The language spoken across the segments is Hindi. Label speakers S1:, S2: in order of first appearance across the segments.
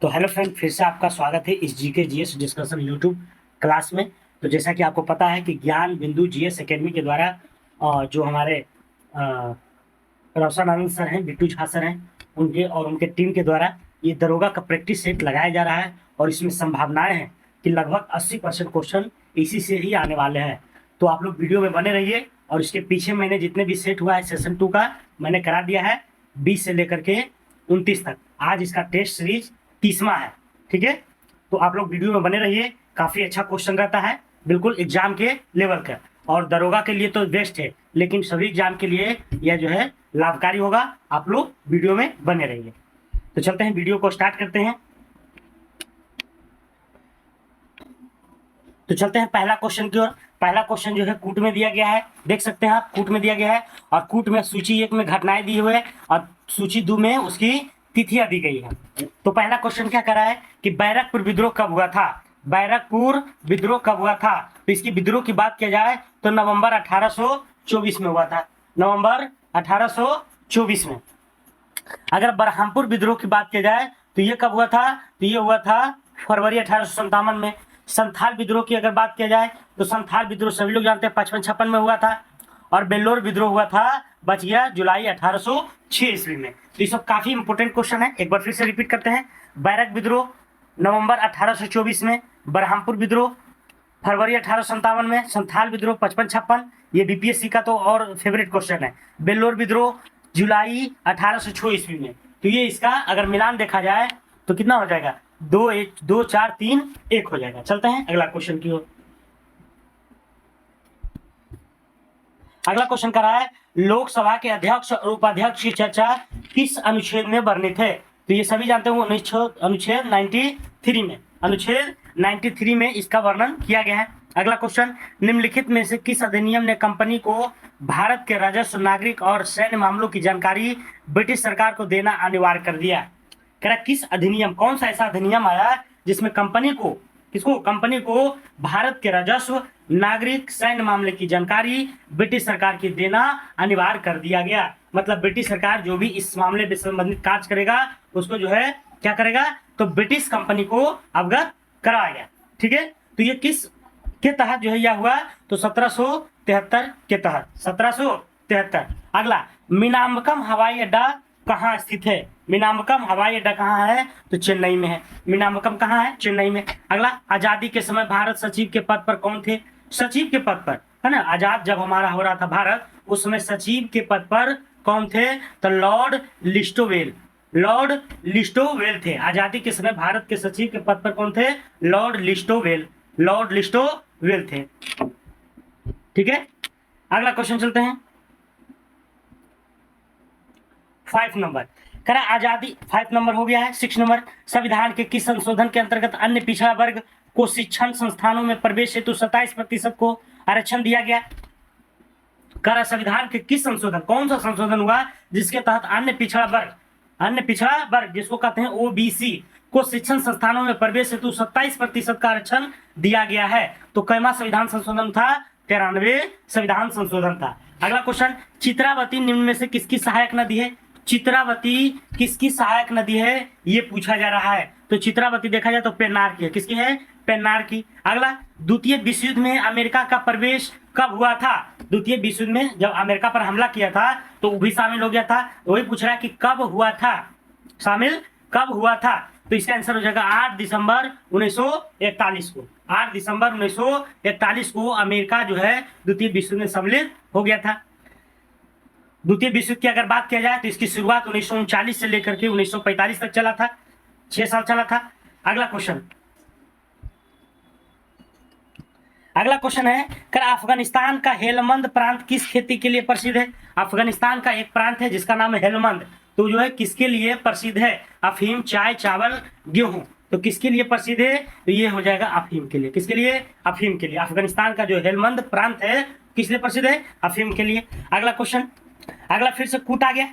S1: तो हेलो फ्रेंड, फिर से आपका स्वागत है इस GK GS discussion YouTube class में। तो जैसा कि आपको पता है कि ज्ञान बिंदु जीएस एकेडमी के द्वारा जो हमारे अ, रोशन आनंद सर हैं, बिट्टू झा सर हैं, उनके और उनके टीम के द्वारा ये दरोगा का प्रैक्टिस सेट लगाया जा रहा है और इसमें संभावनाएं हैं कि लगभग 80% क्वेश्चन इसी से ही आने वाले हैं। तो आप लोग वीडियो में बने रहिए। और इसके पीछे मैंने जितने भी सेट हुआ है सेशन 2 का मैंने करा दिया है 20 से लेकर के 29 तक। आज इसका टेस्ट सीरीज 30वां है। ठीक है, तो आप लोग वीडियो में बने रहिए। काफी अच्छा क्वेश्चन रहता है, बिल्कुल एग्जाम के लेवल का। और दरोगा के लिए तो बेस्ट है, लेकिन सभी एग्जाम के लिए यह जो है लाभकारी होगा। आप लोग वीडियो में बने रहिए। तो चलते हैं, वीडियो को स्टार्ट करते हैं। तो चलते हैं पहला क्वेश्चन की ओर। पहला क्वेश्चन जो है कूट में दिया गया है, देख सकते हैं आप, कूट में दिया गया है। और कूट में सूची 1 में घटनाएं दी हुई है और सूची 2 में उसकी तिथियां दी गई है। तो पहला क्वेश्चन क्या कर रहा है कि बैरकपुर विद्रोह कब हुआ था। बैरकपुर विद्रोह कब हुआ था, तो इसकी विद्रोह की बात किया जाए तो नवंबर 1824 में हुआ था। नवंबर 1824 में। अगर बरहामपुर विद्रोह की बात की जाए तो ये कब हुआ था, तो ये हुआ था फरवरी 1857 में। संथाल विद्रोह की अगर बात किया जाए तो संथाल विद्रोह सभी लोग जानते हैं 55-56 में हुआ था। और बेल्लोर विद्रोह हुआ था, बच गया, जुलाई 1806 ईस्वी में। तो ये सब काफी इंपोर्टेंट क्वेश्चन है। एक बार फिर से रिपीट करते हैं। बैरक विद्रोह नवंबर 1824 में, बरहामपुर विद्रोह फरवरी 1857 में, संथाल विद्रोह 55-56, ये बीपीएससी का तो और फेवरेट क्वेश्चन है। बेल्लोर विद्रोह जुलाई 1806 ईस्वी में। तो ये इसका अगर मिलान देखा जाए तो कितना हो जाएगा, 2 4 3 1 हो जाएगा। चलते हैं अगला क्वेश्चन की ओर। अगला क्वेश्चन कर रहा है लोकसभा के अध्यक्ष और उपाध्यक्ष की चर्चा किस अनुच्छेद में वर्णित है। तो ये सभी जानते हैं, अनुच्छेद 93 में, अनुच्छेद 93 में इसका वर्णन किया गया है। अगला क्वेश्चन, निम्नलिखित में से किस अधिनियम ने कंपनी को भारत के राजस्व, नागरिक और सैन्य मामलों की जानकारी ब्रिटिश सरकार को देना अनिवार्य कर दिया। कह रहा किस अधिनियम, कौन सा ऐसा अधिनियम आया जिसमें कंपनी को, किसको, कंपनी को भारत के राजस्व, नागरिक, सैन्य मामले की जानकारी ब्रिटिश सरकार की देना अनिवार्य कर दिया गया। मतलब ब्रिटिश सरकार जो भी इस मामले में संबंधित कार्य करेगा उसको जो है क्या करेगा, तो ब्रिटिश कंपनी को अवगत कराया। ठीक है, तो ये किस के तहत जो है यह हुआ, तो 1773 के तहत, 1773। अगला, मीनाम्बकम हवाई अड्डा कहाँ स्थित है। मीनाम्बकम हवाई अड्डा कहाँ है, तो चेन्नई में है। मीनाम्बकम कहाँ है, चेन्नई में। अगला, आजादी के समय भारत सचिव के पद पर कौन थे। सचिव के पद पर, है ना, आजाद जब हमारा हो रहा था भारत, उस समय सचिव के पद पर कौन थे, तो लॉर्ड लिस्टोवेल। लॉर्ड लिस्टोवेल थे। आजादी के समय भारत के सचिव के पद पर कौन थे, लॉर्ड लिस्टोवेल। लॉर्ड लिस्टोवेल थे। ठीक है, अगला क्वेश्चन चलते हैं। 5 नंबर कह रहा आजादी, 5 नंबर हो गया है। 6 नंबर, संविधान के किस संशोधन के अंतर्गत अन्य पिछड़ा वर्ग को शिक्षण संस्थानों में प्रवेश हेतु 27% को आरक्षण दिया गया। कह रहा संविधान के किस संशोधन, कौन सा संशोधन हुआ जिसके तहत अन्य पिछड़ा वर्ग जिसको कहते हैं ओबीसी को शिक्षण संस्थानों में प्रवेश हेतु 27% का आरक्षण दिया गया है। तो कैमा संविधान संशोधन था, 93 संविधान संशोधन था। अगला क्वेश्चन, चित्रावती निम्न में से किसकी सहायक नदी है। चित्रावती किसकी सहायक नदी है, ये पूछा जा रहा है। तो चित्रावती देखा जाए तो पेन्नार की है। किसकी है, पेन्नार की। अगला, द्वितीय विश्व युद्ध में अमेरिका का प्रवेश कब हुआ था। द्वितीय विश्व युद्ध में जब अमेरिका पर हमला किया था तो वो भी शामिल हो गया था। वही पूछ रहा है कि कब हुआ था, शामिल कब हुआ था। तो इसका आंसर हो जाएगा 8 दिसंबर 1941 को। 8 दिसंबर 1941 को अमेरिका जो है द्वितीय विश्व युद्ध में सम्मिलित हो गया था। द्वितीय विश्व युद्ध की अगर बात किया जाए तो इसकी शुरुआत 1939 से लेकर के 1945 तक चला था, 6 साल चला था। अगला क्वेश्चन, अगला क्वेश्चन है कर अफगानिस्तान का हेलमंद प्रांत किस खेती के लिए प्रसिद्ध है। अफगानिस्तान का एक प्रांत है जिसका नाम है हेलमंद, तो जो है किसके लिए प्रसिद्ध है, अफीम, चाय, चावल, गेहूं। तो किसके लिए प्रसिद्ध है, तो ये हो जाएगा अफीम के लिए। किसके लिए, अफीम के लिए। अफगानिस्तान का जो हेलमंद प्रांत है किस लिए प्रसिद्ध है, अफीम के लिए। अगला क्वेश्चन, अगला फिर से कूट आ गया।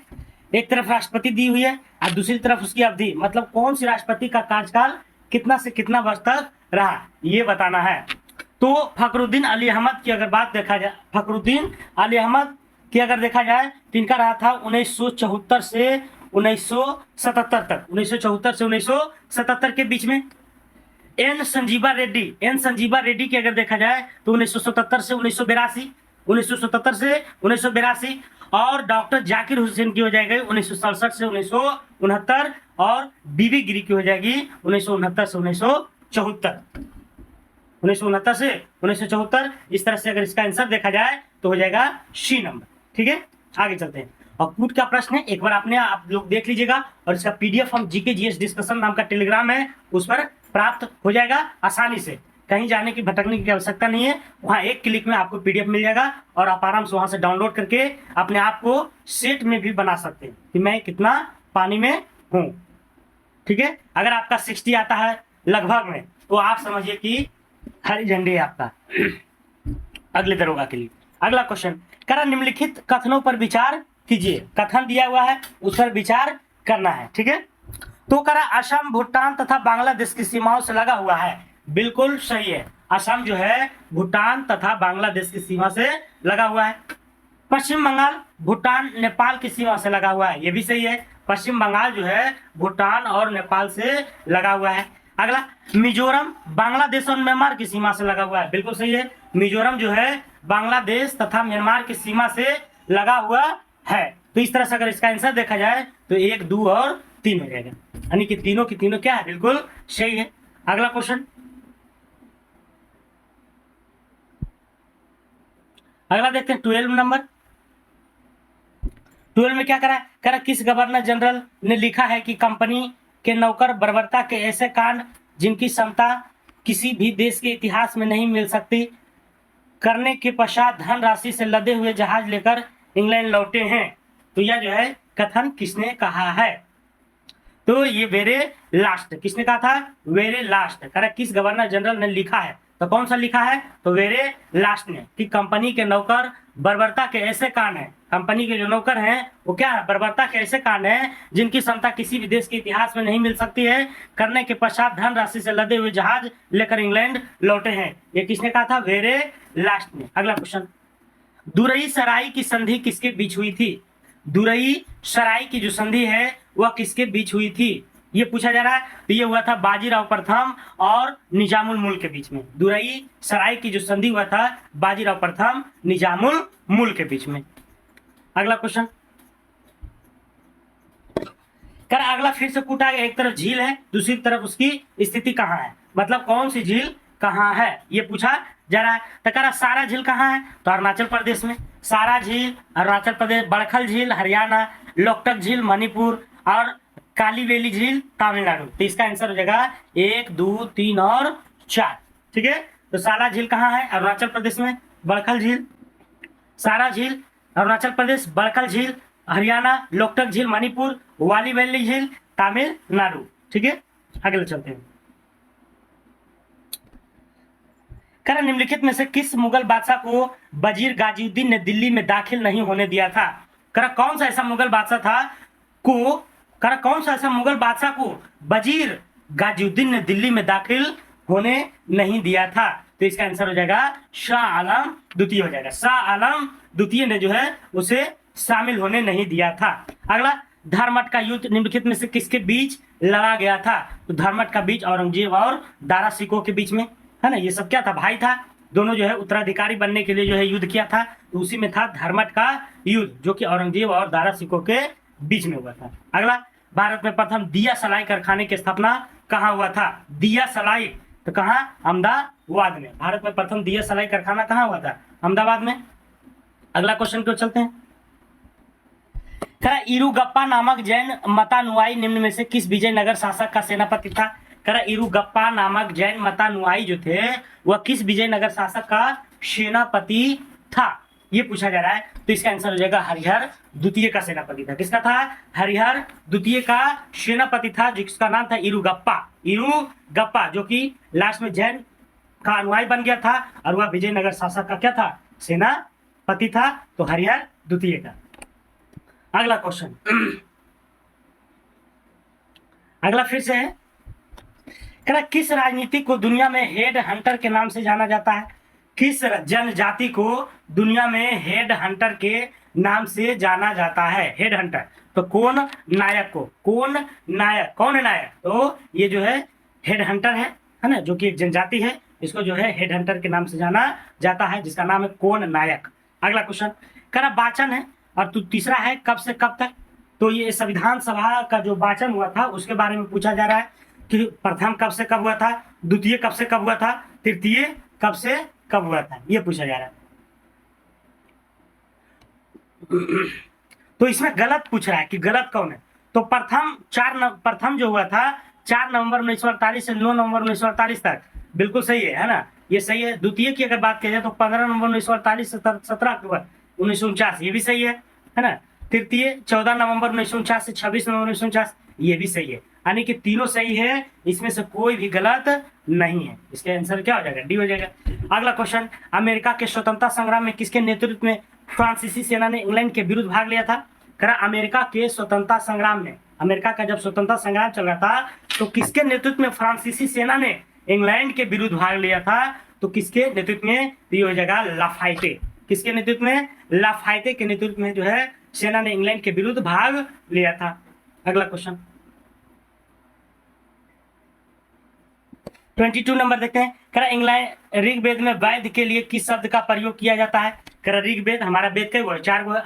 S1: एक तरफ राष्ट्रपति दी हुई है और दूसरी तरफ उसकी अवधि, मतलब कौन सी राष्ट्रपति का कार्यकाल कितना से कितना वर्ष तक रहा, ये बताना है। तो फखरुद्दीन अली अहमद की अगर बात देखा जाए, फखरुद्दीन अली अहमद की अगर देखा जाए तो इनका रहा था 1974 से 1977 तक, 1974 से 1977 के बीच में। एन संजीवा रेड्डी की अगर देखा जाए तो 1977 से 1982, 1977 से 1982। और डॉक्टर जाकिर हुसैन की हो जाएगी 1967 से 1969, और बीबी गिरी की हो जाएगी 1969 से 1974, 1969 से 1974। इस तरह से अगर इसका आंसर देखा जाए तो हो जाएगा सी नंबर। ठीक है, आगे चलते हैं। और कूट का प्रश्न है, एक बार आपने आप लोग देख लीजिएगा, और इसका पीडीएफ हम जीके जीएस डिस्कशन नाम का टेलीग्राम है उस पर प्राप्त हो जाएगा आसानी से, कहीं जाने की भटकने की आवश्यकता नहीं है। वहां एक क्लिक में आपको पीडीएफ मिल जाएगा और आप आराम से वहां से डाउनलोड करके अपने आप को सेट में भी बना सकते हैं कि मैं कितना पानी में हूं। ठीक है, अगर आपका 60 आता है लगभग में तो आप समझिए कि हरी झंडी है आपका अगले दरोगा के लिए। अगला क्वेश्चन कह रहा निम्नलिखित कथनों पर विचार कीजिए। कथन दिया हुआ है उस पर विचार करना है। ठीक है, तो कह रहा असम भूटान तथा बांग्लादेश की सीमाओं से लगा हुआ है। बिल्कुल सही है, असम जो है भूटान तथा बांग्लादेश की सीमा से लगा हुआ है। पश्चिम बंगाल भूटान नेपाल की सीमा से लगा हुआ है, ये भी सही है। पश्चिम बंगाल जो है भूटान और नेपाल से लगा हुआ है। अगला मिजोरम बांग्लादेश और म्यांमार की सीमा से लगा हुआ है, बिल्कुल सही है। मिजोरम जो है बांग्लादेश तथा म्यांमार की सीमा से लगा हुआ है। तो इस तरह से अगर इसका आंसर देखा जाए तो 1, 2 और 3 हो जाएगा, यानी कि तीनों की तीनों क्या है, बिल्कुल सही है। अगला क्वेश्चन, अगला देखते हैं 12 नंबर। 12 में क्या करा, किस गवर्नर जनरल ने लिखा है कि कंपनी के नौकर बर्बरता के ऐसे कांड जिनकी क्षमता किसी भी देश के इतिहास में नहीं मिल सकती करने के पश्चात धनराशि से लदे हुए जहाज लेकर इंग्लैंड लौटे हैं। तो यह जो है कथन किसने कहा है, तो ये वेरे लास्ट, किसने कहा था, वेरे लास्ट। किस गवर्नर जनरल ने लिखा है, तो कौन सा लिखा है, तो वेरे लास्ट ने, कि कंपनी के नौकर बर्बरता के ऐसे कांड हैं, कंपनी के जो नौकर हैं वो क्या है, बर्बरता के ऐसे कांड हैं जिनकी क्षमता किसी भी देश के इतिहास में नहीं मिल सकती है करने के पश्चात धनराशि से लदे हुए जहाज लेकर इंग्लैंड लौटे हैं। ये किसने कहा था, वेरे लास्ट ने। अगला क्वेश्चन, दुरई सराय की संधि किसके बीच हुई थी। दुरई सराय की जो संधि है वह किसके बीच हुई थी, ये पूछा जा रहा है। तो ये हुआ था बाजीराव प्रथम और निजामुल मुल्क के बीच में। दुरई सराय की जो संधि हुआ था बाजीराव प्रथम निजामुल मुल्क के बीच में। अगला क्वेश्चन, अगला फिर से कूटा गया, एक तरफ झील है दूसरी तरफ उसकी स्थिति कहाँ है, मतलब कौन सी झील कहाँ है ये पूछा जा रहा है। तो कह रहा सारा झील कहाँ है, तो अरुणाचल प्रदेश में। सारा झील अरुणाचल प्रदेश, बड़खल झील हरियाणा, लोकटक झील मणिपुर और कालीवेली झील तमिलनाडु। तो इसका आंसर हो जाएगा 1, 2, 3 और 4। ठीक है, तो सारा झील कहाँ है, अरुणाचल प्रदेश में। बड़खल झील, सारा झील अरुणाचल प्रदेश, बड़खल झील हरियाणा, लोकटक झील मणिपुर, वालीवेली झील तमिलनाडु। ठीक है, अगले चलते हैं। निम्नलिखित में से किस मुगल बादशाह को वजीर गाजीउद्दीन ने दिल्ली में दाखिल नहीं होने दिया था। कौन सा ऐसा मुगल बादशाह था को कौन सा ऐसा मुगल बादशाह को वजीर गाजीउद्दीन ने दिल्ली में दाखिल होने नहीं दिया था। तो इसका आंसर हो जाएगा शाह आलम द्वितीय हो जाएगा। शाह आलम द्वितीय ने जो है उसे शामिल होने नहीं दिया था। अगला, धर्मट का युद्ध निम्नलिखित में से किसके बीच लड़ा गया था। तो धर्मट का बीच औरंगजेब और दारा सिकोह के बीच में है ना। ये सब क्या था, भाई था, दोनों जो है उत्तराधिकारी बनने के लिए जो है युद्ध किया था। तो उसी में था धर्मट का युद्ध जो कि औरंगजेब और दारा सिकोह के बीच में हुआ था। अगला, भारत में प्रथम दिया सलाई कारखाने की स्थापना कहाँ हुआ था। दिया सलाई, तो कहाँ, अहमदाबाद में। भारत में प्रथम दिया सलाई कारखाना कहाँ हुआ था, अहमदाबाद में। अगला क्वेश्चन को चलते हैं। इरुगप्पा नामक जैन मतानुयायी निम्न में से किस विजयनगर शासक का सेनापति था। इरुगप्पा नामक जैन मतानुयायी जो थे वह किस विजयनगर शासक का सेनापति था, ये पूछा जा रहा है। तो इसका आंसर हो जाएगा हरिहर द्वितीय का सेनापति था। किसका था, हरिहर द्वितीय का सेनापति था जिसका नाम था इरुगप्पा, जो कि लास्ट में जैन का अनुयायी बन गया था और वह विजयनगर शासक का क्या था, सेनापति था। तो हरिहर द्वितीय का। अगला क्वेश्चन, अगला फिर से है, किस राजनीति को दुनिया में हेड हंटर के नाम से जाना जाता है। किस जनजाति को दुनिया में हेड हंटर के नाम से जाना जाता है, हेड हंटर। तो कौन नायक को, कौन नायक, कौन है नायक, तो ये जो है हेड हंटर है ना, जो कि एक जनजाति है, इसको जो है हेड हंटर के नाम से जाना जाता है, जिसका नाम है कौन नायक। अगला क्वेश्चन करा वाचन है, और तीसरा है कब से कब तक। तो ये संविधान सभा का जो वाचन हुआ था उसके बारे में पूछा जा रहा है कि प्रथम कब से कब हुआ था, द्वितीय कब से कब हुआ था, तृतीय कब से कब हुआ था, ये पूछा जा रहा है। तो इसमें गलत पूछ रहा है कि गलत कौन है। तो प्रथम जो हुआ था 4 नवंबर 1948 से 9 नवंबर 1948 तक, बिल्कुल सही है ना, ये सही है। द्वितीय की अगर बात की जाए तो 15 नवंबर 1948 से 17 अक्टूबर 1949, ये भी सही है ना। तृतीय 14 नवंबर 1949 से 26 नवंबर 1949, ये भी सही है। यानी कि तीनों सही है, इसमें से कोई भी गलत नहीं है। इसका आंसर क्या हो जाएगा, डी हो जाएगा। अगला क्वेश्चन, अमेरिका के स्वतंत्रता संग्राम में किसके नेतृत्व में फ्रांसीसी सेना ने इंग्लैंड के विरुद्ध भाग लिया था। करा अमेरिका के स्वतंत्रता संग्राम में, अमेरिका का जब स्वतंत्रता संग्राम चल रहा था तो किसके नेतृत्व में फ्रांसीसी सेना ने इंग्लैंड के विरुद्ध भाग लिया था। तो किसके नेतृत्व में, तो ये हो जाएगा लाफाइटे। किसके नेतृत्व में, लाफाइटे के नेतृत्व में जो है सेना ने इंग्लैंड के विरुद्ध भाग लिया था। अगला क्वेश्चन 22 नंबर देखते हैं। करा इंग्लैंड ऋग्वेद में वैद्य के लिए किस शब्द का प्रयोग किया जाता है। करा ऋग्वेद, हमारा वेद कई गो है, 4 गो है,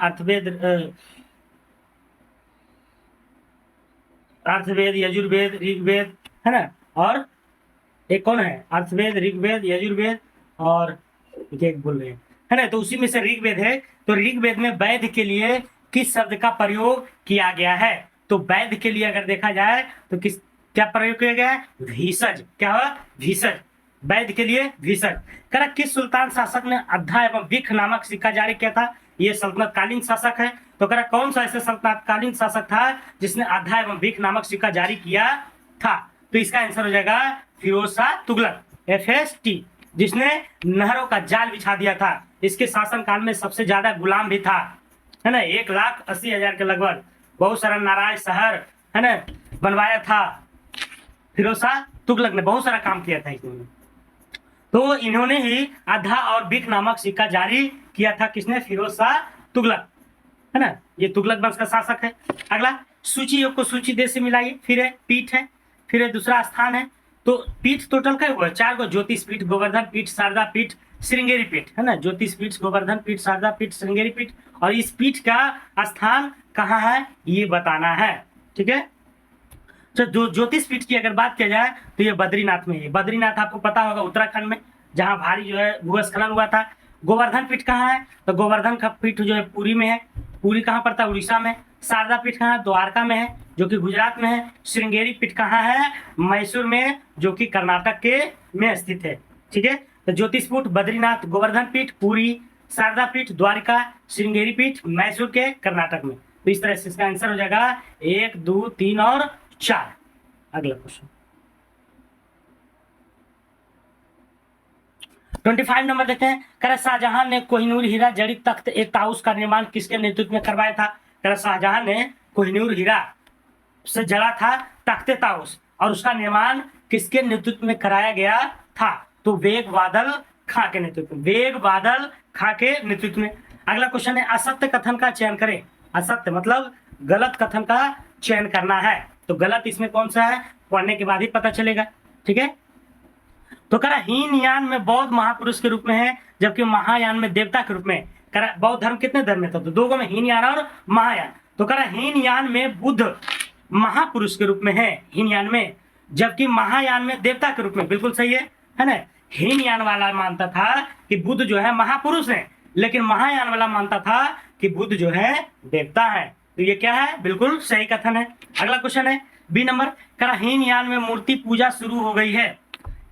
S1: अर्थवेद, यजुर्वेद, ऋग्वेद है ना, और एक कौन है, अर्थवेद, ऋग्वेद, यजुर्वेद और एक बोल रहे हैं है ना। तो उसी में से ऋग्वेद है। तो ऋग्वेद में वैद्य के लिए किस शब्द का प्रयोग किया गया है। तो वैद्य के लिए अगर देखा जाए तो किस क्या प्रयोग किया गया है, भीषज। क्या हुआ, भीषज, वैद्य के लिए भीषज। करा किस सुल्तान शासक ने अद्धा एवं विख नामक सिक्का जारी किया था। ये सल्तनतकालीन शासक है। तो करा कौन सा ऐसे सल्तनतकालीन शासक था जिसने अद्धा एवं विख नामक सिक्का जारी किया था। तो इसका आंसर हो जाएगा फिरोज शाह तुगलक, FST, जिसने नहरों का जाल बिछा दिया था। इसके शासनकाल में सबसे ज्यादा गुलाम भी था, है ना, 1,80,000 के लगभग। बहुत सारा नाराज शहर है ना बनवाया था, फिरोज शाह तुगलक ने बहुत सारा काम किया था इसमें। तो इन्होंने ही आधा और बिक नामक सिक्का जारी किया था, किसने, फिरोज शाह तुगलक, है ना, ये तुगलक वंश का शासक है। अगला सूची योग को सूची देश से मिलाइए। फिर है पीठ है, फिर है दूसरा स्थान है। तो पीठ टोटल क्या हुआ, 4 गो, ज्योतिष पीठ, गोवर्धन पीठ, शारदा पीठ, श्रृंगेरी पीठ, है ना, ज्योतिष पीठ, गोवर्धन पीठ, शारदा पीठ, श्रृंगेरी पीठ। और इस पीठ का स्थान कहाँ है ये बताना है, ठीक है। तो जो ज्योतिष पीठ की अगर बात किया जाए तो ये बद्रीनाथ में है। बद्रीनाथ आपको पता होगा उत्तराखंड में, जहाँ भारी जो है भूस्खलन हुआ था। गोवर्धन पीठ कहाँ है, तो गोवर्धन का पीठ जो है पुरी में है। पुरी कहाँ पड़ता है, उड़ीसा में। शारदा पीठ कहाँ है, द्वारका में है, जो कि गुजरात में है। श्रृंगेरी पीठ कहाँ है, मैसूर में, जो कि कर्नाटक के में स्थित है, ठीक है। तो ज्योतिष पीठ बद्रीनाथ, गोवर्धन पीठ पुरी, शारदा पीठ द्वारका, श्रृंगेरी पीठ मैसूर के कर्नाटक में। तो इस तरह से इसका आंसर हो जाएगा 1, 2, 3 और 4। अगला क्वेश्चन 25 नंबर देखते हैं। करा शाहजहां ने कोहिनूर हीरा जड़ित तख्त एक ताउस का निर्माण किसके नेतृत्व में करवाया था। करा शाहजहां ने कोहिनूर हीरा से जड़ा था तख्ते ताउस, और उसका निर्माण किसके नेतृत्व में कराया गया था। तो वेग बादल खां के नेतृत्व में, वेग बादल खां के नेतृत्व में। अगला क्वेश्चन है असत्य कथन का चयन करें। असत्य मतलब गलत कथन का चयन करना है। तो गलत इसमें कौन सा है, पढ़ने के बाद ही पता चलेगा, ठीक है। तो करा हीनयान में बौद्ध महापुरुष के रूप में है, जबकि महायान में देवता के रूप में। करा बौद्ध धर्म कितने धर्म में था, तो 2 गो में, हीनयान और महायान। तो करा हीनयान में बुद्ध महापुरुष के रूप में है, हीनयान में, जबकि महायान में देवता के रूप में। बिल्कुल सही है ना। हीनयान वाला मानता था कि बुद्ध जो है महापुरुष है, लेकिन महायान वाला मानता था कि बुद्ध जो है देवता है। तो ये क्या है, बिल्कुल सही कथन है। अगला क्वेश्चन है बी नंबर। करा हीनयान में मूर्ति पूजा शुरू हो गई है।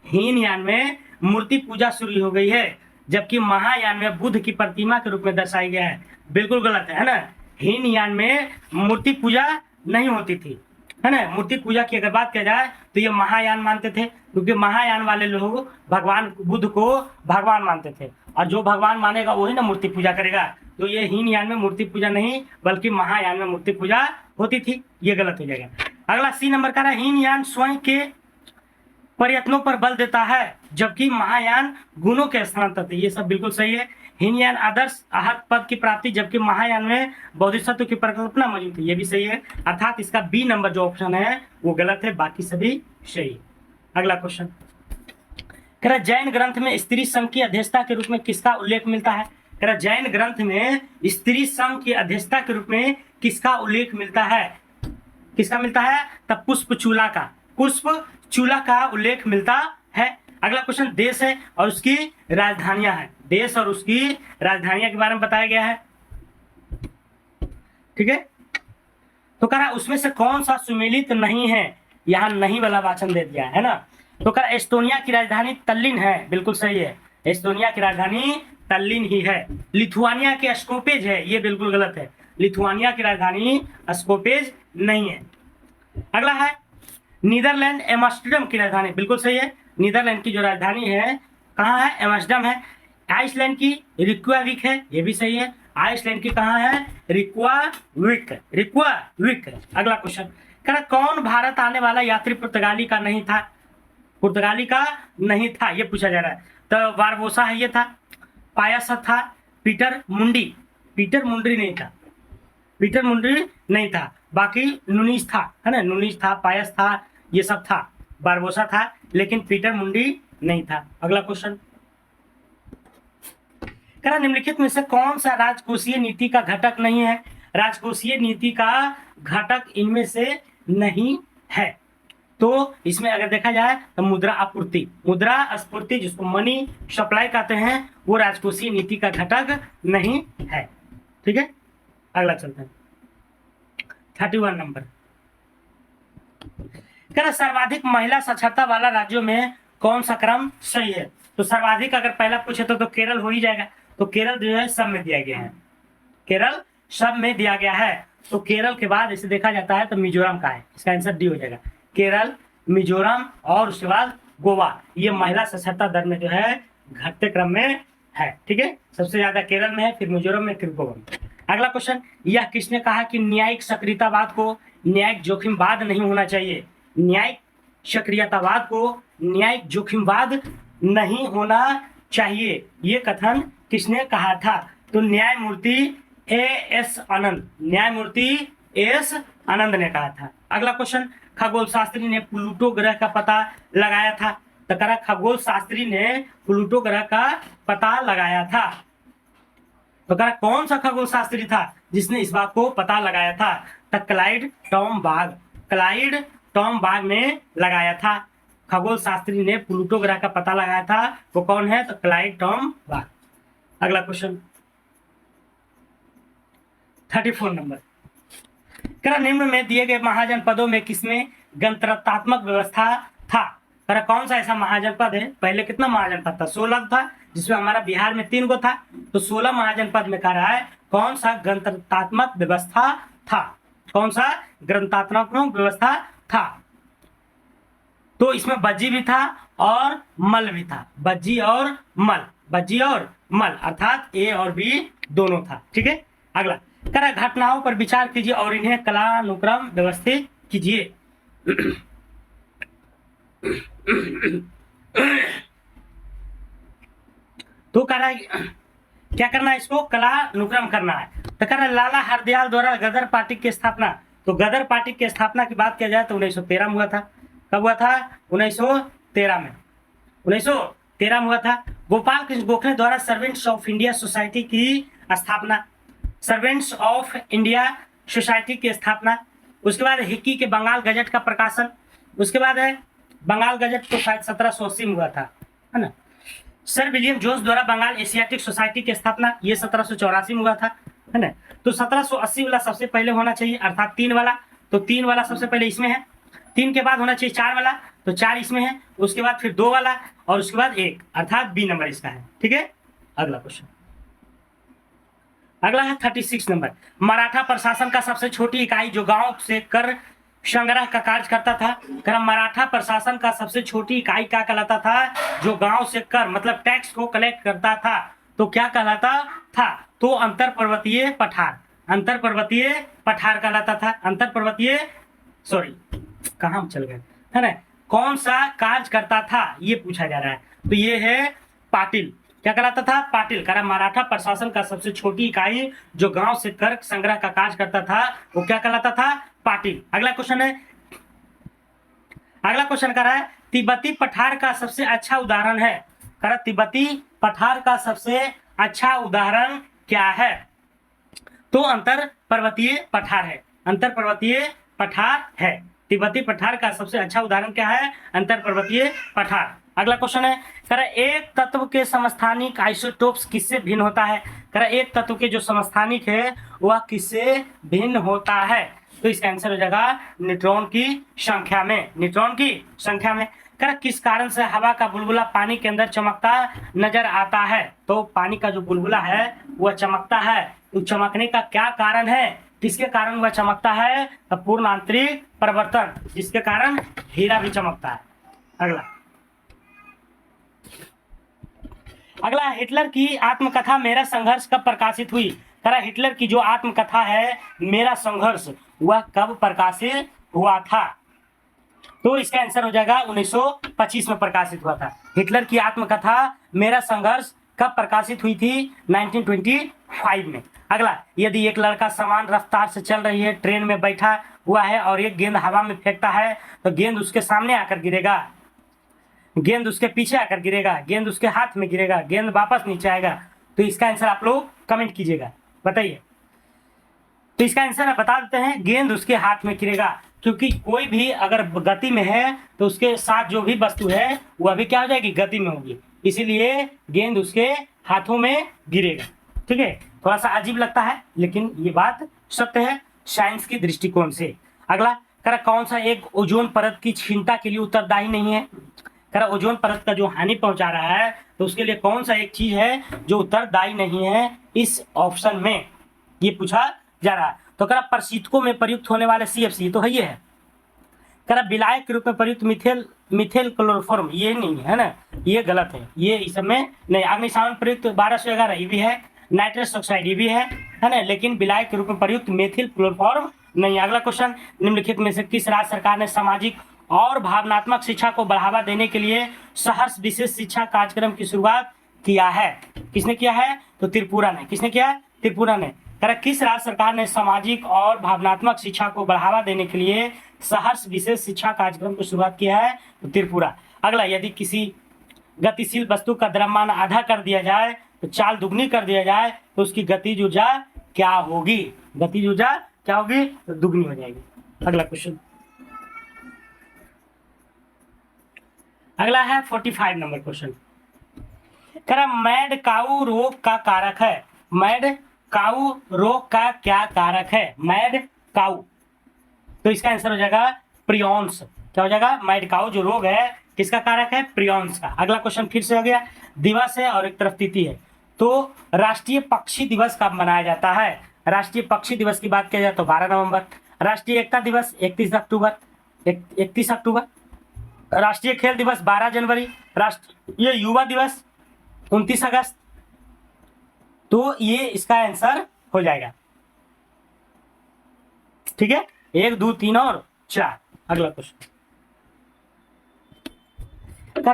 S1: हीनयान में मूर्ति पूजा शुरू हो गई है, जबकि महायान में बुद्ध की प्रतिमा के रूप में दर्शाई गया है। बिल्कुल गलत है ना। हीनयान में मूर्ति पूजा नहीं होती थी, है ना। मूर्ति पूजा की अगर बात किया जाए तो ये महायान मानते थे, क्योंकि महायान वाले लोग भगवान बुद्ध को भगवान मानते थे, और जो भगवान मानेगा वही ना मूर्ति पूजा करेगा। तो ये हीनयान में मूर्ति पूजा नहीं, बल्कि महायान में मूर्ति पूजा होती थी। ये गलत हो जाएगा। अगला सी नंबर का है हीनयान स्वयं के प्रयत्नों पर बल देता है, जबकि महायान गुणों के स्थानांतर। ये सब बिल्कुल सही है। हीनयान आदर्श आहत पद की प्राप्ति, जबकि महायान में बोधिसत्व की परिकल्पना मौजूद थी। ये भी सही है, अर्थात इसका बी नंबर जो ऑप्शन है वो गलत है, बाकी सभी सही है। अगला क्वेश्चन कह रहा जैन ग्रंथ में स्त्री संघ की अध्यक्षता के रूप में किसका उल्लेख मिलता है? कह रहा जैन ग्रंथ में स्त्री संघ की अध्यक्षता के रूप में किसका उल्लेख मिलता है? किसका मिलता है? तब पुष्पचूला का, पुष्पचूला का उल्लेख मिलता है। अगला क्वेश्चन देश है और उसकी राजधानियां है, देश और उसकी राजधानियां के बारे में बताया गया है। ठीक है, तो कह रहा उसमें से कौन सा सुमेलित नहीं है? यहां नहीं वाला वाचन दे दिया है ना। तो कह रहा एस्टोनिया की राजधानी तल्लीन है, बिल्कुल सही है, एस्टोनिया की राजधानी तल्लीन ही है। लिथुआनिया के स्कोपेज है, ये बिल्कुल गलत है, लिथुआनिया की राजधानी स्कोपेज नहीं है। अगला है नीदरलैंड एम्स्टर्डम की राजधानी, बिल्कुल सही है, नीदरलैंड की जो राजधानी है कहाँ है? एम्स्टर्डम है। आइसलैंड की रिक्वाविक है, ये भी सही है, आइसलैंड की कहाँ है? रिक्वाविक, रिक्वाविक। अगला क्वेश्चन कह रहा कौन भारत आने वाला यात्री पुर्तगाली का नहीं था? पुर्तगाली का नहीं था, ये पूछा जा रहा है। तो बारबोसा है, ये था, पायस था, पीटर मुंडी, पीटर मुंडी नहीं था, पीटर मुंडी नहीं था, बाकी नुनीस था, है ना, नुनीस था, पायस था, ये सब था, बारबोसा था, लेकिन पीटर मुंडी नहीं था। अगला क्वेश्चन कह रहा निम्नलिखित में से कौन सा राजकोषीय नीति का घटक नहीं है? राजकोषीय नीति का घटक इनमें से नहीं है। तो इसमें अगर देखा जाए तो मुद्रा आपूर्ति, मुद्रा आपूर्ति जिसको मनी सप्लाई कहते हैं, वो राजकोषीय नीति का घटक नहीं है। ठीक है, अगला चलते हैं 31 नंबर। कह रहा सर्वाधिक महिला साक्षरता वाला राज्यों में कौन सा क्रम सही है? तो सर्वाधिक अगर पहला पूछे तो केरल हो ही जाएगा, तो केरल जो है सब में दिया गया है, केरल सब में दिया गया है। तो केरल के बाद इसे देखा जाता है तो मिजोरम का है, इसका आंसर डी हो जाएगा, केरल, मिजोरम और उसके बाद गोवा, ये महिला साक्षरता दर में जो है घटते क्रम में है। ठीक है, सबसे ज्यादा केरल में है, फिर मिजोरम में, फिर गोवा में। अगला क्वेश्चन, यह किसने कहा कि न्यायिक सक्रियतावाद को न्यायिक जोखिमवाद नहीं होना चाहिए? न्यायिक सक्रियतावाद को न्यायिक जोखिमवाद नहीं होना चाहिए, ये कथन किसने कहा था? तो न्यायमूर्ति एस आनंद, न्यायमूर्ति एस आनंद ने कहा था। अगला क्वेश्चन, खगोल शास्त्री ने प्लूटो ग्रह का पता लगाया था? तो कह रहा खगोल शास्त्री ने प्लूटो ग्रह का पता लगाया था। तो कह रहा कौन सा खगोल शास्त्री था जिसने इस बात को पता लगाया था? तो क्लाइड टॉमबाग, क्लाइड टॉमबाग ने लगाया था। खगोल शास्त्री ने प्लूटो ग्रह का पता लगाया था, वो कौन है? तो क्लाइड टॉमबाग। अगला क्वेश्चन 34 नंबर। कह रहा निम्न में दिए गए महाजनपदों में किसमें गणतंत्रात्मक व्यवस्था था? कह रहा कौन सा ऐसा महाजनपद है? पहले कितना महाजनपद था? 16 था, जिसमें हमारा बिहार में 3 गो था, तो 16 महाजनपद में कह रहा है कौन सा गणतंत्रात्मक व्यवस्था था? कौन सा गणतंत्रात्मक व्यवस्था था? तो इसमें बज्जी भी था और मल भी था, बज्जी और मल, बज्जी और मल, अर्थात ए और बी दोनों था। ठीक है, अगला कह रहा घटनाओं पर विचार कीजिए और इन्हें कालानुक्रम व्यवस्थित कीजिए। तो कह रहा है क्या करना है? इसको कालानुक्रम करना है। तो कह रहा है लाला हरदयाल द्वारा गदर पार्टी की स्थापना, तो गदर पार्टी की स्थापना की बात किया जाए तो 1913 में हुआ था। कब हुआ था? 1913 में, 1913 में हुआ था। गोपाल कृष्ण गोखले द्वारा सर्वेंट्स ऑफ इंडिया सोसाइटी की स्थापना, सर्वेंट्स ऑफ इंडिया सोसाइटी की स्थापना। उसके बाद हिक्की के बंगाल गजट का प्रकाशन, उसके बाद है बंगाल गजट तो शायद 1780 में हुआ था, है ना। सर विलियम जोन्स द्वारा बंगाल एशियाटिक सोसाइटी की स्थापना, ये 1784 में हुआ था, है ना। तो 1780 वाला सबसे पहले होना चाहिए, अर्थात 3 वाला, तो 3 वाला सबसे पहले इसमें है, 3 के बाद होना चाहिए 4 वाला, तो 4 इसमें है, उसके बाद फिर 2 वाला और उसके बाद 1, अर्थात बी नंबर इसका है। ठीक है, अगला क्वेश्चन, अगला है 36 नंबर। मराठा प्रशासन का सबसे छोटी इकाई जो गांव से कर संग्रह का कार्य करता था, कर मराठा प्रशासन का सबसे छोटी इकाई क्या कहलाता था? जो गांव से कर मतलब टैक्स को कलेक्ट करता था, तो क्या कहलाता था? तो अंतर पर्वतीय पठार, अंतर पर्वतीय पठार कहलाता था। अंतर पर्वतीय, सॉरी कहाँ चल गए, है ना। कौन सा कार्य करता था ये पूछा जा रहा है, तो ये है पाटिल, क्या कहलाता था? पाटिल। कह रहा मराठा प्रशासन का सबसे छोटी इकाई जो गांव से कर संग्रह का कार्य करता था वो क्या कहलाता था? पाटिल। अगला क्वेश्चन है, अगला क्वेश्चन कर रहा है तिब्बती पठार का सबसे अच्छा उदाहरण है। कह रहा तिब्बती पठार का सबसे अच्छा उदाहरण क्या है? तो अंतर पर्वतीय पठार है। अंतर पर्वतीय पठार है। तिब्बती पठार का सबसे अच्छा उदाहरण क्या है? अंतर पर्वतीय पठार। अगला क्वेश्चन है, कह रहा एक तत्व के समस्थानिक आइसोटोप्स किससे भिन्न होता है? कह रहा एक तत्व के जो समस्थानिक है वह किससे भिन्न होता है? तो इसका आंसर हो जाएगा न्यूट्रॉन की संख्या में। न्यूट्रॉन की संख्या में। कह रहा किस कारण से हवा का बुलबुला पानी के अंदर चमकता नजर आता है? तो पानी का जो बुलबुला है वह चमकता है, तो चमकने का क्या कारण है? किसके कारण वह चमकता है? तो पूर्ण आंतरिक परिवर्तन, जिसके कारण हीरा भी चमकता है। अगला, अगला हिटलर की आत्मकथा मेरा संघर्ष कब प्रकाशित हुई? कह रहा हिटलर की जो आत्मकथा है मेरा संघर्ष वह कब प्रकाशित हुआ था? तो इसका आंसर हो जाएगा 1925 में प्रकाशित हुआ था। हिटलर की आत्मकथा मेरा संघर्ष कब प्रकाशित हुई थी? 1925 में। अगला, यदि एक लड़का समान रफ्तार से चल रही है, ट्रेन में बैठा हुआ है और एक गेंद हवा में फेंकता है तो गेंद उसके सामने आकर गिरेगा, गेंद उसके पीछे आकर गिरेगा, गेंद उसके हाथ में गिरेगा, गेंद वापस नीचे आएगा। तो इसका आंसर आप लोग कमेंट कीजिएगा, बताइए। तो इसका आंसर बता देते हैं, गेंद उसके हाथ में गिरेगा, क्योंकि कोई भी अगर गति में है तो उसके साथ जो भी वस्तु है वह भी क्या हो जाएगी? गति में होगी, इसीलिए गेंद उसके हाथों में गिरेगा। ठीक है, थोड़ा सा अजीब लगता है लेकिन ये बात सत्य है साइंस के दृष्टिकोण से। अगला, कह रहा कौन सा एक ओजोन परत की क्षीणता के लिए उत्तरदायी नहीं है? कह रहा ओजोन परत का जो हानि पहुंचा रहा है तो उसके लिए कौन सा एक चीज है जो उत्तरदायी नहीं है इस ऑप्शन में, ये पूछा जा रहा है। तो कह रहा प्रशीतकों में प्रयुक्त होने वाले CFC तो है ये है। कह रहा विलायक के रूप में प्रयुक्त मिथेल क्लोरोफॉर्म ये नहीं है ना, ये गलत है, ये इस समय नहीं। अग्निशामन प्रयुक्त 1211 ये भी है, नाइट्रस ऑक्साइड ये भी है ना, लेकिन विलायक के रूप में प्रयुक्त मेथिल क्लोरोफॉर्म नहीं। अगला क्वेश्चन, निम्नलिखित में से किस राज्य सरकार ने सामाजिक और भावनात्मक शिक्षा को बढ़ावा देने के लिए सहर्ष विशेष शिक्षा कार्यक्रम की शुरुआत किया है? किसने किया है? तो त्रिपुरा ने। किसने किया? त्रिपुरा ने। किस राज्य सरकार ने सामाजिक और भावनात्मक शिक्षा को बढ़ावा देने के लिए सहर्ष विशेष शिक्षा कार्यक्रम की शुरुआत किया है? तो त्रिपुरा। अगला, यदि किसी गतिशील वस्तु का द्रव्यमान आधा कर दिया जाए तो चाल दुगनी कर दिया जाए तो उसकी गतिज ऊर्जा क्या होगी? गतिज ऊर्जा क्या होगी? तो दुगनी हो जाएगी। अगला क्वेश्चन, अगला है 45 नंबर क्वेश्चन। कह रहा मैड काऊ रोग का कारक है। मैड काऊ रोग का क्या कारक है? मैड काऊ, तो इसका आंसर हो जाएगा प्रियॉन्स। क्या हो जाएगा? मैड काऊ जो रोग है किसका कारक है? प्रियॉन्स का। अगला क्वेश्चन फिर से हो गया, दिवस है और एक तरफ तिथि है। तो राष्ट्रीय पक्षी दिवस कब मनाया जाता है? राष्ट्रीय पक्षी दिवस की बात किया जाए तो 12 नवंबर। राष्ट्रीय एकता दिवस 31 अक्टूबर, 31 अक्टूबर। राष्ट्रीय खेल दिवस 12 जनवरी। राष्ट्रीय युवा दिवस 29 अगस्त। तो ये इसका आंसर हो जाएगा। ठीक है, 1 2 3 और 4। अगला क्वेश्चन,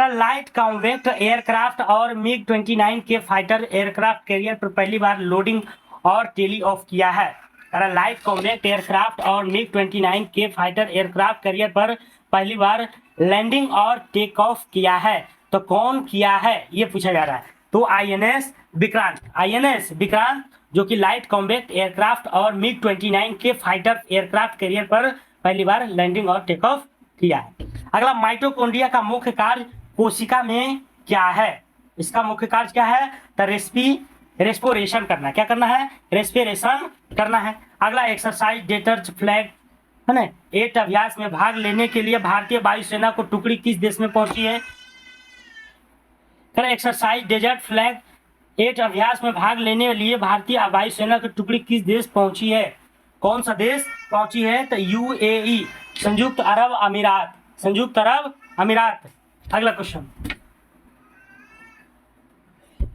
S1: लाइट कॉम्पैक्ट एयरक्राफ्ट और मिग 29 के फाइटर एयरक्राफ्ट कैरियर पर पहली बार लोडिंग और टेली ऑफ किया है। लाइट कॉम्पैक्ट एयरक्राफ्ट और मिग 29 के फाइटर एयरक्राफ्ट कैरियर पर पहली बार लैंडिंग और टेक ऑफ किया है, तो कौन किया है ये पूछा जा रहा है। तो INS विक्रांत। INS विक्रांत जो कि लाइट कॉम्पैक्ट एयरक्राफ्ट और मिग 29 के फाइटर एयरक्राफ्ट कैरियर पर पहली बार लैंडिंग और टेक ऑफ किया है। अगला, माइटोकॉन्ड्रिया का मुख्य कार्य कोशिका में क्या है? इसका मुख्य कार्य क्या है? तो रेस्पिरेशन करना। क्या करना है? रेस्पिरेशन करना है। अगला, एक्सरसाइज डेजर्ट फ्लैग है ना, 8 अभ्यास में भाग लेने के लिए भारतीय वायुसेना को टुकड़ी किस देश में पहुंची है? एक्सरसाइज डेजर्ट फ्लैग 8 अभ्यास में भाग लेने के लिए भारतीय वायुसेना की टुकड़ी किस देश पहुंची है? कौन सा देश पहुंची है? तो UAE, संयुक्त अरब अमीरात। संयुक्त अरब अमीरात। अगला क्वेश्चन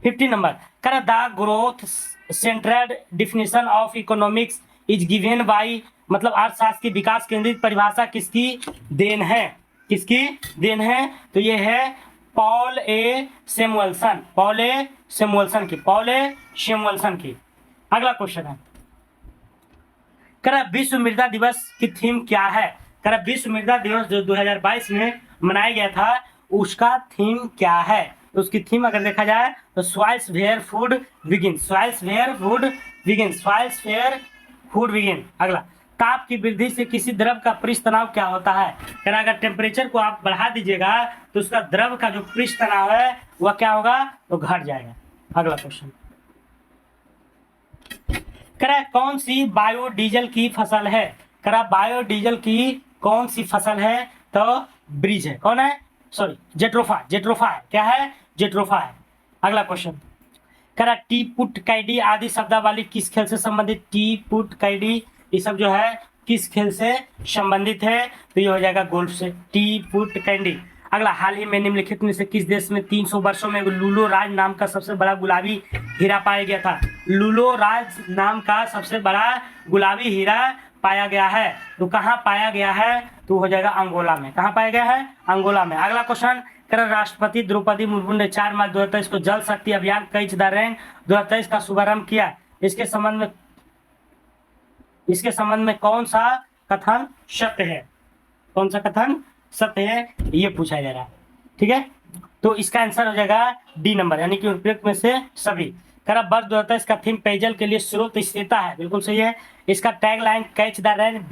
S1: 50 नंबर, कर the growth centred definition of economics is given by, मतलब अर्थशास्त्र की विकास केंद्रित परिभाषा किसकी देन है? किसकी देन है? तो ये है पॉल ए सैमुअल्सन, पॉल ए सैमुअल्सन की, पॉल ए सैमुअल्सन की। अगला क्वेश्चन है, कह रहा विश्व मृदा दिवस की थीम क्या है? कह रहा विश्व मृदा दिवस जो 2022 में मनाया गया था उसका थीम क्या है? तो उसकी थीम अगर देखा जाए तो soils where food begin, soils where food begin, soils where food begin. अगला, ताप की वृद्धि से किसी द्रव का पृष्ठ तनाव क्या होता है? कह रहा अगर टेम्परेचर को आप बढ़ा दीजिएगा तो उसका द्रव का जो पृष्ठ तनाव है वह क्या होगा? तो घट जाएगा। अगला क्वेश्चन, कह रहा है कौन सी बायोडीजल की फसल है? कह रहा बायोडीजल की कौन सी फसल है? तो ब्रिज है। कौन है? सॉरी, जेट्रोफा, जेट्रोफा है। क्या है? जेट्रोफा है। अगला क्वेश्चन, कह रहा टी पुट कैडी आदि शब्दावली किस खेल से संबंधित? टी पुट कैडी ये सब जो है किस खेल से संबंधित है? तो ये हो जाएगा गोल्फ से, टी पुट कैंडी। अगला, हाल ही में निम्नलिखित में से किस देश में 300 वर्षों में लूलो राज नाम का सबसे बड़ा गुलाबी हीरा पाया गया था? लूलो राज नाम का सबसे बड़ा गुलाबी हीरा पाया गया है। तो कहाँ पाया गया है? तो हो जाएगा अंगोला में। कहाँ पाया गया है? अंगोला में। अगला क्वेश्चन, राष्ट्रपति द्रौपदी मुर्मू ने 4 मार्च 2023 को जल शक्ति अभियान कैच द रेन 2023 का शुभारंभ किया। इसके संबंध में कौन सा कथन सत्य है? कौन सा कथन सत्य है ये पूछा जा रहा है। ठीक है, तो इसका आंसर हो जाएगा डी नंबर, यानी कि उपयुक्त में से सभी। करा वर्ष 2023 का थीम पेयजल के लिए स्रोत स्थिरता है, बिल्कुल सही है। इसका tag line catch the rain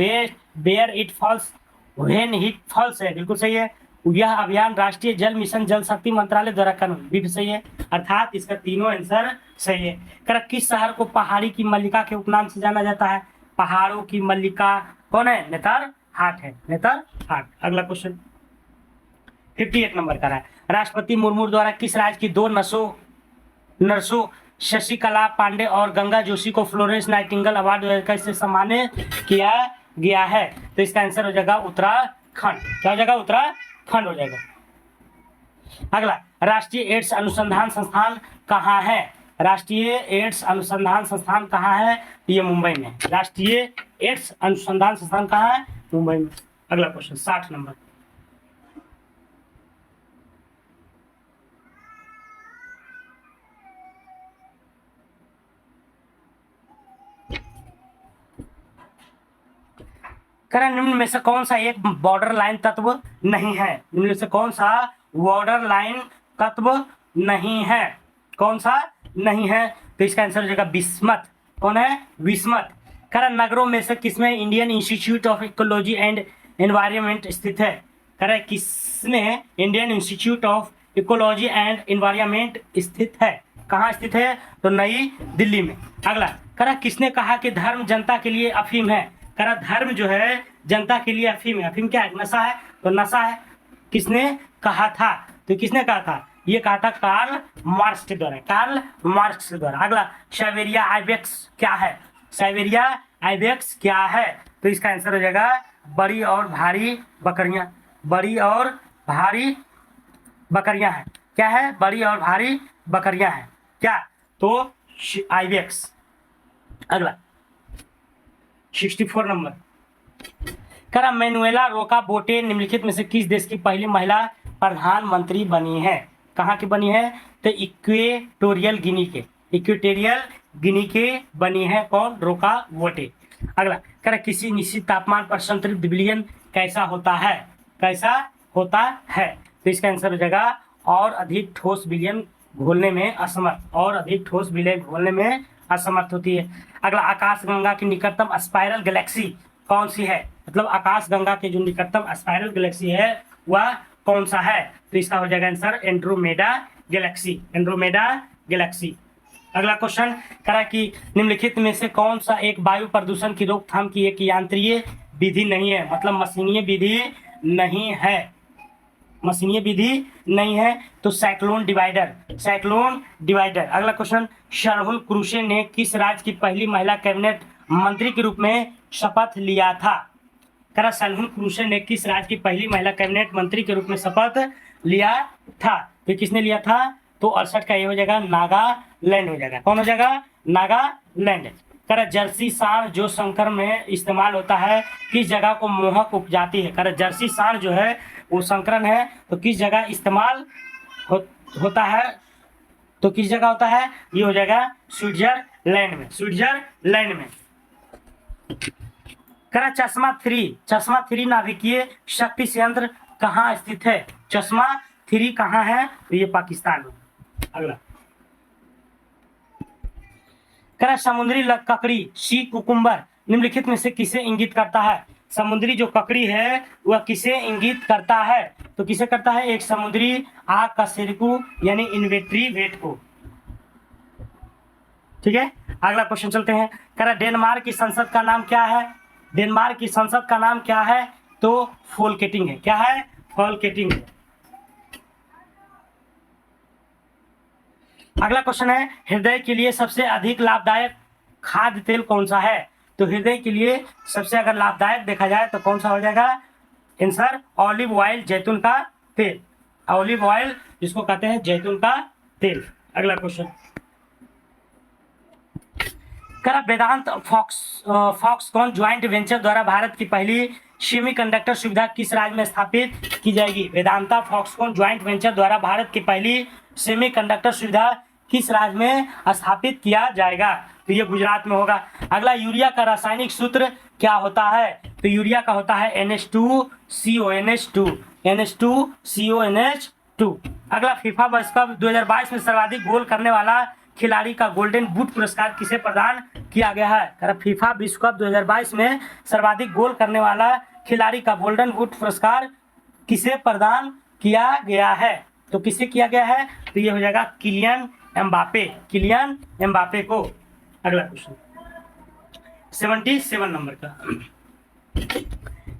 S1: where it falls when it falls है, बिल्कुल सही है। यह अभियान राष्ट्रीय जल मिशन जल शक्ति मंत्रालय द्वारा कानून भी सही है, अर्थात इसका तीनों आंसर सही है। करा किस शहर को पहाड़ी की मल्लिका के उपनाम से जाना जाता है? पहाड़ों की मल्लिका कौन है? नेतरहाट है, नेतरहाट। अगला क्वेश्चन 58 नंबर का है, राष्ट्रपति मुर्मू द्वारा किस राज्य की 2 नर्सों शशिकला पांडे और गंगा जोशी को फ्लोरेंस नाइटिंगेल अवार्ड 2021 से सम्मानित किया गया है? तो इसका आंसर हो जाएगा उत्तराखंड। क्या हो जाएगा? उत्तराखंड हो जाएगा। अगला, राष्ट्रीय एड्स अनुसंधान संस्थान कहाँ है? राष्ट्रीय एड्स अनुसंधान संस्थान कहाँ है? ये मुंबई में। राष्ट्रीय एड्स अनुसंधान संस्थान कहाँ है? मुंबई में। अगला क्वेश्चन 60 नंबर, करण निम्न में से कौन सा एक बॉर्डर लाइन तत्व नहीं है? निम्न में से कौन सा बॉर्डर लाइन तत्व नहीं है? कौन सा नहीं है? तो इसका आंसर हो जाएगा बिस्मथ। कौन है? बिस्मथ। करण नगरों में से किसमें Indian institute of ecology and environment स्थित है? करण किसमें Indian institute of ecology and environment स्थित है? कहाँ स्थित है? तो नई दिल्ली में। अगला, करण किसने कहा कि धर्म जनता के लिए अफीम है? करा धर्म जो है जनता के लिए अफीम है। अफीम क्या है? नशा है, तो नशा है। किसने कहा था? तो किसने कहा था? ये कहा था कार्ल मार्क्स के द्वारा, कार्ल मार्क्स के द्वारा। अगला, साइबेरिया आइबेक्स क्या है? साइबेरिया आइबेक्स क्या है? तो इसका आंसर हो जाएगा बड़ी और भारी बकरियां। बड़ी और भारी बकरियां हैं। क्या है? बड़ी और भारी बकरियां हैं। क्या? तो आइबेक्स। अगला 64 नंबर, करा मैनुएला रोका बोटे निम्नलिखित में से किस देश की पहली महिला प्रधानमंत्री बनी है? कहाँ की बनी है? तो इक्वेटोरियल गिनी के, इक्वेटोरियल गिनी के बनी है। कौन? रोका बोटे। अगला, करा किसी निश्चित तापमान पर संतृप्त विलयन कैसा होता है? कैसा होता है? तो इसका आंसर हो जाएगा और अधिक ठोस विलयन घोलने में असमर्थ, और अधिक ठोस विलयन घोलने में असमर्थ होती है। अगला, आकाशगंगा की निकटतम स्पाइरल गैलेक्सी कौन सी है? मतलब आकाशगंगा के जो निकटतम स्पाइरल गैलेक्सी है वह कौन सा है? तो इसका हो जाएगा answer Andromeda Galaxy, Andromeda Galaxy. अगला क्वेश्चन करा कि निम्नलिखित में से कौन सा एक वायु प्रदूषण की रोकथाम की एक यांत्रिक विधि नहीं है? मतलब मशीनीय विधि नहीं है, मशीनीय विधि नहीं है। तो साइक्लोन डिवाइडर, साइक्लोन डिवाइडर। अगला क्वेश्चन, शरहुल क्रूसे ने किस राज्य की पहली महिला कैबिनेट मंत्री के रूप में शपथ लिया था? करा शरहुल क्रूसे ने किस राज्य की पहली महिला कैबिनेट मंत्री के रूप में शपथ लिया था? तो किसने लिया था? तो 68 का ये हो जाएगा नागालैंड हो जाएगा। कौन हो जाएगा? नागालैंड। करा जर्सी सांड जो संकर में इस्तेमाल होता है किस जगह को मोहक उपजाती है? करा जर्सी सांड जो है वो संकरण है, तो किस जगह इस्तेमाल हो, होता है तो किस जगह होता है? ये हो जाएगा स्विट्जरलैंड में, स्विट्जरलैंड में। करा चश्मा थ्री नाभिकीय शक्ति संयंत्र कहाँ स्थित है? चश्मा थ्री कहाँ है? तो ये पाकिस्तान में। अगला करा समुद्री ककड़ी सी कुकुम्बर निम्नलिखित में से किसे इंगित करता है? समुद्री जो ककड़ी है वह किसे इंगित करता है? तो किसे करता है? एक समुद्री आग का सिरकू यानी इन्वेट्रीवेट को। ठीक है, अगला क्वेश्चन चलते हैं। करा डेनमार्क की संसद का नाम क्या है? डेनमार्क की संसद का नाम क्या है? तो फोलकेटिंग है। क्या है? फोलकेटिंग है। अगला क्वेश्चन है, हृदय के लिए सबसे अधिक लाभदायक खाद्य तेल कौन सा है? तो हृदय के लिए सबसे अगर लाभदायक देखा जाए तो कौन सा हो जाएगा आंसर? ऑलिव ऑयल, जैतून का तेल। ऑलिव ऑयल जिसको कहते हैं जैतून का तेल। अगला क्वेश्चन करा वेदांत फॉक्सकॉन ज्वाइंट वेंचर द्वारा भारत की पहली सेमीकंडक्टर सुविधा किस राज्य में स्थापित की जाएगी? वेदांता फॉक्सकॉन ज्वाइंट वेंचर द्वारा भारत की पहली सेमीकंडक्टर सुविधा किस राज्य में स्थापित किया जाएगा? तो ये गुजरात में होगा। अगला यूरिया का रासायनिक सूत्र क्या होता है? तो यूरिया का होता है NH2CONH2, NH2CONH2। अगला फीफा वर्ल्ड कप 2022 में सर्वाधिक गोल करने वाला खिलाड़ी का गोल्डन बूट पुरस्कार किसे प्रदान किया गया है? फीफा विश्व कप 2022 में सर्वाधिक गोल करने वाला खिलाड़ी का गोल्डन बूट पुरस्कार किसे प्रदान किया गया है? तो किसे किया गया है? तो ये हो जाएगा किलियन एम्बापे को। अगला क्वेश्चन 77 नंबर का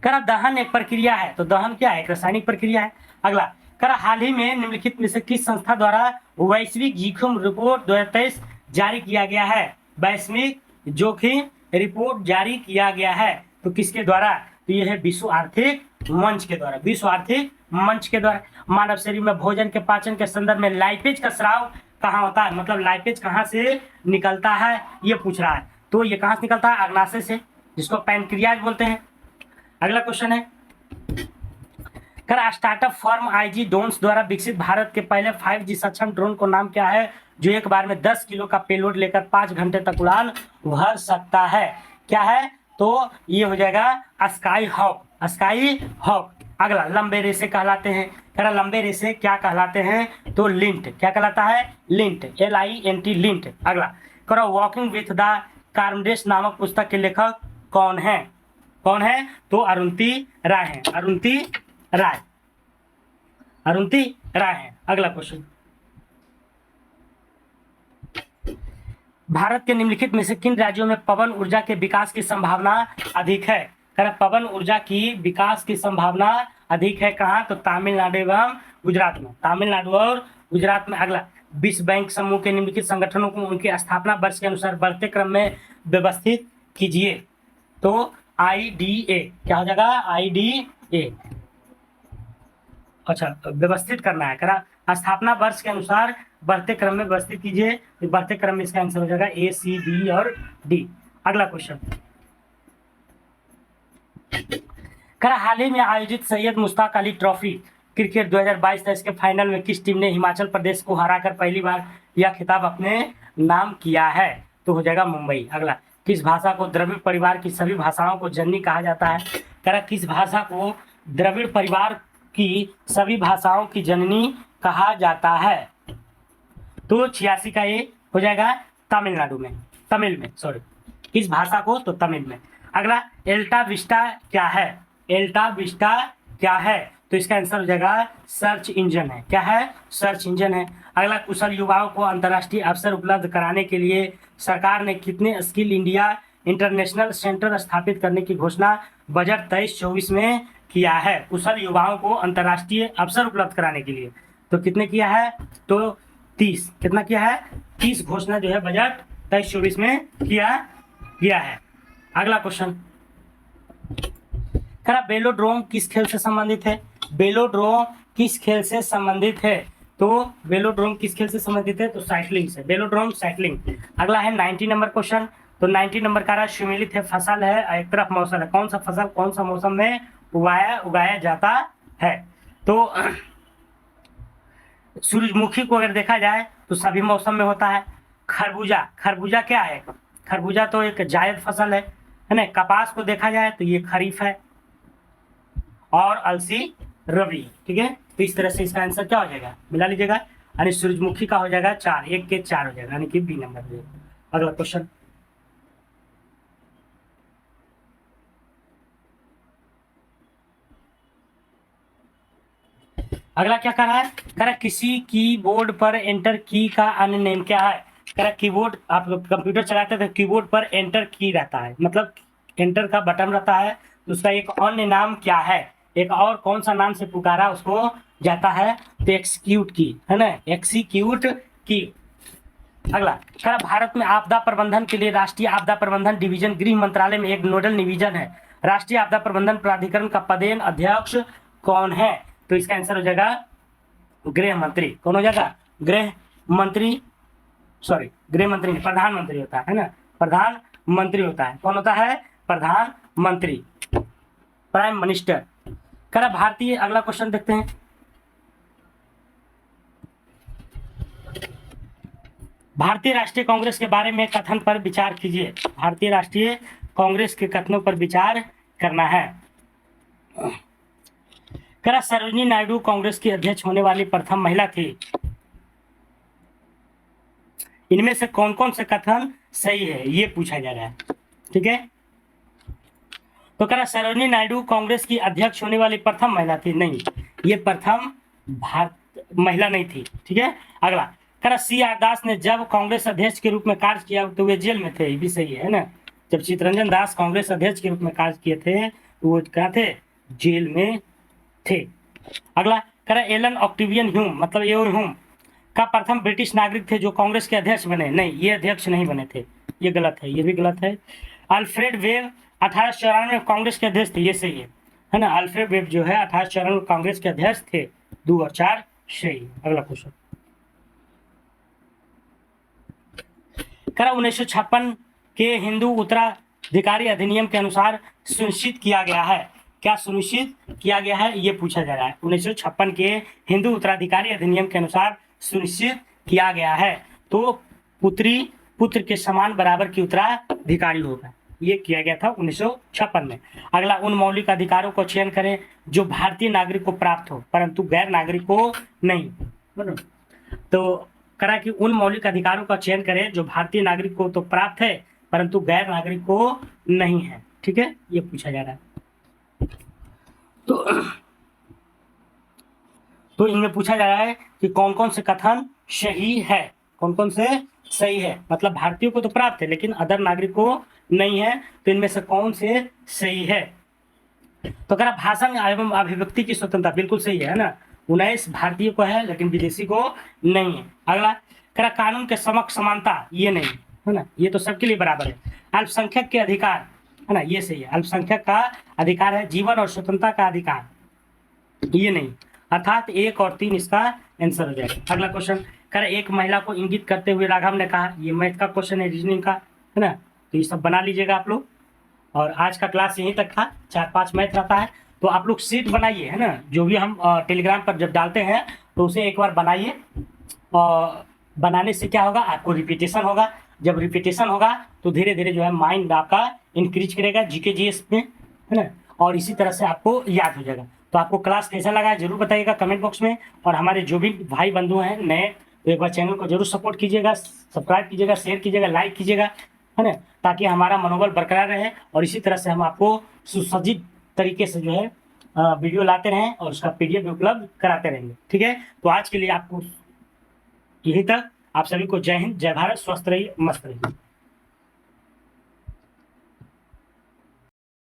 S1: करा दहन एक प्रक्रिया है। तो दहन क्या है? एक रासायनिक प्रक्रिया है। अगला करा हाल ही में निम्नलिखित में से किस संस्था द्वारा वैश्विक जोखिम रिपोर्ट 2023 जारी किया गया है? वैश्विक जोखिम रिपोर्ट जारी किया गया है तो किसके द्वारा? तो यह है विश्व आर्थिक मंच के द्वारा। विश्व आर्थिक मंच के द्वारा। मानव शरीर में भोजन के पाचन के संदर्भ में लाइपेज का स्राव कहाँ होता है? मतलब लाइपेज कहाँ से निकलता है ये पूछ रहा है। तो ये कहाँ से निकलता है? अग्नाशय से, जिसको पैनक्रियाज बोलते हैं। अगला क्वेश्चन है कर स्टार्टअप फर्म आईजी ड्रोन्स द्वारा विकसित भारत के पहले 5G सक्षम ड्रोन को नाम क्या है जो एक बार में 10 किलो का पेलोड लेकर 5 घंटे तक उड़ान भर सकता है? क्या है? तो ये हो जाएगा स्काई हॉक। अगला लंबे रेसे कहलाते हैं। करा लंबे रेसे क्या कहलाते हैं? तो लिंट। क्या कहलाता है? Lint, LINT, lint. अगला करो वॉकिंग विथ द कार्मडेस नामक पुस्तक के लेखक कौन है? तो अरुंधति राय है। अरुंधति राय है। अगला क्वेश्चन भारत के निम्नलिखित में से किन राज्यों में पवन ऊर्जा के विकास की संभावना अधिक है? पवन ऊर्जा की विकास की संभावना अधिक है कहाँ? तो तमिलनाडु एवं गुजरात में। तमिलनाडु और गुजरात में। अगला विश्व बैंक समूह के निम्नलिखित संगठनों को उनके स्थापना वर्ष के अनुसार बढ़ते क्रम में व्यवस्थित कीजिए। तो IDA क्या हो जाएगा? IDA। अच्छा, व्यवस्थित करना है। करा स्थापना वर्ष के अनुसार बढ़ते क्रम में व्यवस्थित कीजिए। तो बढ़ते क्रम में इसका आंसर हो जाएगा A, C, B और D। अगला क्वेश्चन करा हाल ही में आयोजित सैयद मुश्ताक अली ट्रॉफी क्रिकेट 2022 के फाइनल में किस टीम ने हिमाचल प्रदेश को हराकर पहली बार यह खिताब अपने नाम किया है? तो हो जाएगा मुंबई। अगला किस भाषा को द्रविड़ परिवार की सभी भाषाओं को जननी कहा जाता है? करा किस भाषा को द्रविड़ परिवार की सभी भाषाओं की जननी कहा जाता है? तो 86 का ये हो जाएगा तमिल में सॉरी। किस भाषा को? तो तमिल में। अगला एल्टा विस्टा क्या है? तो इसका आंसर हो जाएगा सर्च इंजन है। क्या है? सर्च इंजन है। अगला कुशल युवाओं को अंतर्राष्ट्रीय अवसर उपलब्ध कराने के लिए सरकार ने कितने स्किल इंडिया इंटरनेशनल सेंटर स्थापित करने की घोषणा बजट 23-24 में किया है? कुशल युवाओं को अंतर्राष्ट्रीय अवसर उपलब्ध कराने के लिए तो कितने किया है? तो 30। कितना किया है? 30 घोषणा जो है बजट 23-24 में किया गया है। अगला क्वेश्चन करा वेलोड्रोम किस खेल से संबंधित है? वेलोड्रोम किस खेल से संबंधित है? तो वेलोड्रोम किस खेल से संबंधित है? तो साइकिलिंग से। Velodrome cycling. अगला है 90 नंबर क्वेश्चन। तो 90 नंबर का सुमेलित है, फसल है, एक तरफ मौसम है। कौन सा फसल कौन सा मौसम में उगाया जाता है? तो सूरजमुखी को अगर देखा जाए तो सभी मौसम में होता है। खरबूजा, खरबूजा क्या है? खरबूजा तो एक जायद फसल है ना। कपास को देखा जाए तो ये खरीफ है और अलसी रबी। ठीक है, तो इस तरह से इसका आंसर क्या हो जाएगा, मिला लीजिएगा। यानी सूरजमुखी का हो जाएगा 4, 1 के 4 हो जाएगा, यानी कि बी नंबर हो जाएगा। अगला क्वेश्चन, अगला क्या कर रहा है, कह रहा किसी कीबोर्ड पर एंटर की का अन्य नेम क्या है। कह रहा कीबोर्ड, आप कंप्यूटर चलाते हैं तो कीबोर्ड पर एंटर की रहता है, मतलब एंटर का बटन रहता है, तो उसका एक अन्य नाम क्या है, एक और कौन सा नाम से पुकारा उसको जाता है, तो एक्सिक्यूट की, है ना, एक्सिक्यूट की। अगला कह रहा भारत में आपदा प्रबंधन के लिए राष्ट्रीय आपदा प्रबंधन डिवीजन गृह मंत्रालय में एक नोडल डिवीजन है। राष्ट्रीय आपदा प्रबंधन प्राधिकरण का पदेन अध्यक्ष कौन है, तो इसका आंसर हो जाएगा गृह मंत्री। कौन हो जाएगा, गृह मंत्री, सॉरी गृह मंत्री नहीं, प्रधानमंत्री होता है ना, प्रधानमंत्री होता है। कौन होता है, प्रधानमंत्री, प्राइम मिनिस्टर। कह रहा भारतीय, अगला क्वेश्चन देखते हैं, भारतीय राष्ट्रीय कांग्रेस के बारे में कथन पर विचार कीजिए। भारतीय राष्ट्रीय कांग्रेस के कथनों पर विचार करना है। कह रहा सरोजिनी नायडू कांग्रेस की अध्यक्ष होने वाली प्रथम महिला थी। इनमें से कौन कौन से कथन सही है, ये पूछा जा रहा है। ठीक है, तो कह रहा सरोजिनी नायडू कांग्रेस की अध्यक्ष होने वाली प्रथम महिला थी, नहीं, ये प्रथम भारत महिला नहीं थी। ठीक है, अगला कह रहा सी आर दास ने जब कांग्रेस अध्यक्ष के रूप में कार्य किया तो वे जेल में थे, ये भी सही है ना। जब चित्तरंजन दास कांग्रेस अध्यक्ष के रूप में कार्य किए थे तो वो क्या थे, जेल में थे। अगला कह रहा एलन ऑक्टेवियन ह्यूम, मतलब एओन ह्यूम का प्रथम ब्रिटिश नागरिक थे जो कांग्रेस के अध्यक्ष बने, नहीं, ये अध्यक्ष नहीं बने थे, ये गलत है, ये भी गलत है। अल्फ्रेड वेब 1894 में कांग्रेस के अध्यक्ष थे, ये सही है ना। अल्फ्रेड वेब जो है 1894 में कांग्रेस के अध्यक्ष थे, 2 और 4 सही। अगला क्वेश्चन, कह रहा 1956 के हिंदू उत्तराधिकारी अधिनियम के अनुसार सुनिश्चित किया गया है, क्या सुनिश्चित किया गया है, ये पूछा जा रहा है। 1956 के हिंदू उत्तराधिकारी अधिनियम के अनुसार सुनिश्चित किया गया है तो पुत्री पुत्र के समान बराबर की उत्तराधिकारी होगा, ये किया गया था 1956 में। अगला उन मौलिक अधिकारों को चयन करें जो भारतीय नागरिक को प्राप्त हो परंतु गैर नागरिक को नहीं। तो करा कि उन मौलिक अधिकारों का चयन करें जो भारतीय नागरिक को तो प्राप्त है परंतु गैर नागरिक को नहीं है। ठीक है, ये पूछा जा रहा है। तो इनमें पूछा जा रहा है कि कौन कौन से कथन सही है, कौन कौन से सही है, मतलब भारतीयों को तो प्राप्त है लेकिन अदर नागरिक को नहीं है, तो इनमें से कौन से सही है। तो कह रहा भाषण एवं अभिव्यक्ति की स्वतंत्रता, बिल्कुल सही है ना, 19 भारतीय को है लेकिन विदेशी को नहीं है। अगला कह रहा कानून के समक्ष समानता, ये नहीं है ना, ये तो सबके लिए बराबर है। अल्पसंख्यक के अधिकार, है ना, ये सही है, अल्पसंख्यक का अधिकार है। जीवन और स्वतंत्रता का अधिकार, ये नहीं, अर्थात 1 और 3 इसका आंसर हो जाएगा। अगला क्वेश्चन कह रहा एक महिला को इंगित करते हुए राघव ने कहा, ये मैथ का क्वेश्चन है, रीजनिंग का, है ना, तो ये सब बना लीजिएगा आप लोग। और आज का क्लास यहीं तक था, 4-5 मैथ रहता है, तो आप लोग सीट बनाइए, है ना, जो भी हम टेलीग्राम पर जब डालते हैं तो उसे एक बार बनाइए, और बनाने से क्या होगा, आपको रिपीटेशन होगा, जब रिपीटेशन होगा तो धीरे धीरे जो है माइंड आपका इंक्रीज करेगा जीके जीएस में, है ना, और इसी तरह से आपको याद हो जाएगा। तो आपको क्लास कैसा लगा जरूर बताइएगा कमेंट बॉक्स में, और हमारे जो भी भाई बंधु हैं नए, तो एक बार चैनल को जरूर सपोर्ट कीजिएगा, सब्सक्राइब कीजिएगा, शेयर कीजिएगा, लाइक कीजिएगा, है ना, ताकि हमारा मनोबल बरकरार रहे, और इसी तरह से हम आपको सुसज्जित तरीके से जो है वीडियो लाते रहें और उसका पीडीएफ भी उपलब्ध कराते रहेंगे। ठीक है, तो आज के लिए आपको यहीं तक, आप सभी को जय हिंद, जय भारत, स्वस्थ रहिए, मस्त रहिए।